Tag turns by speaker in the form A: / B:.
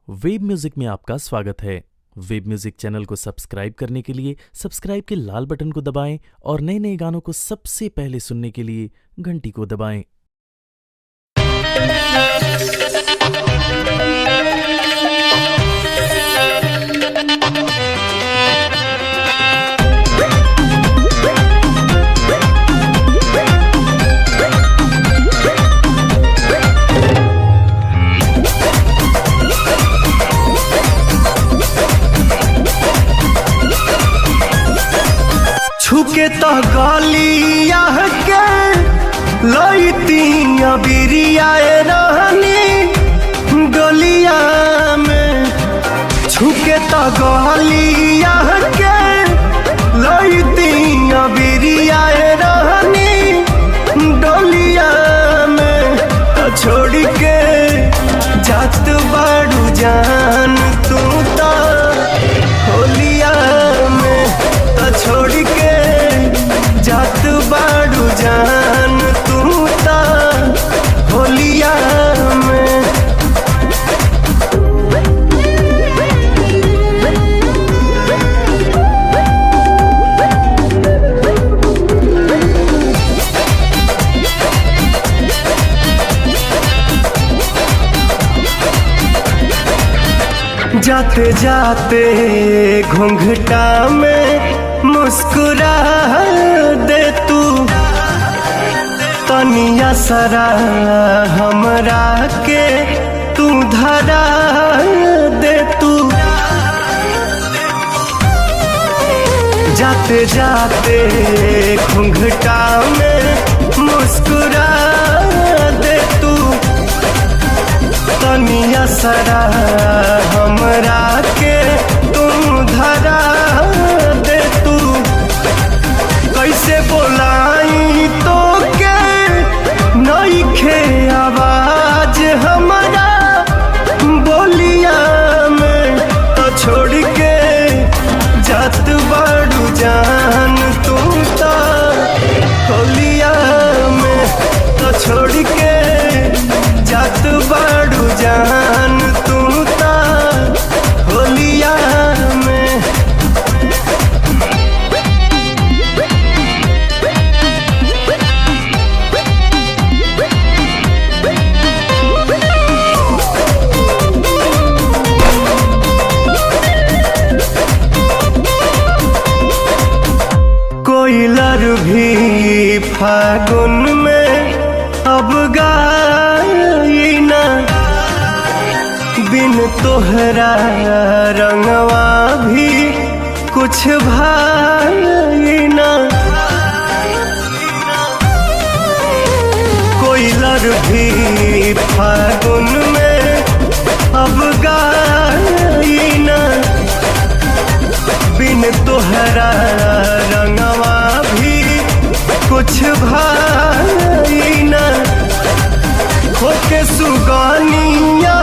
A: Web music में आपका स्वागत है। वेब म्यूजिक चैनल को सब्सक्राइब करने के लिए सब्सक्राइब के लाल बटन को दबाएं और नए नए गानों को सबसे पहले सुनने के लिए घंटी को दबाएं।
B: छुके तो गलिया के लईती बिरिया रहनी गलिया में। छुके तो गलिया के लईती बिरिया रहनी डलिया में। छोड़ के जात बाड़ू जान तू तो होलिया में। छोड़ के जात बाड़ू जान तू ता होलिया में। जाते जाते घूंघटा में मुस्कुरा दे तू तनिया सरा हमरा के तू धरा दे तू। जाते जाते घूंघटा में मुस्कुरा दे तू तनिया सरा हमरा के तू धरा दे तू। कैसे बोलाई तो के नइखे आवाज हमारा बोलिया में। तो छोड़ के जात बाड़ू जान तू तो होलिया में। तो छोड़ के जात बाड़ू जान तू तो होलिया में। कोयलर भी फागुन में अब गाई ना बिन तोहरा रंगवा भी कुछ भाई ना। कोयलर भी फागुन में अब गाई ना बिन तोहरा रंगवा भी कुछ भाई ना। होके सुगानिया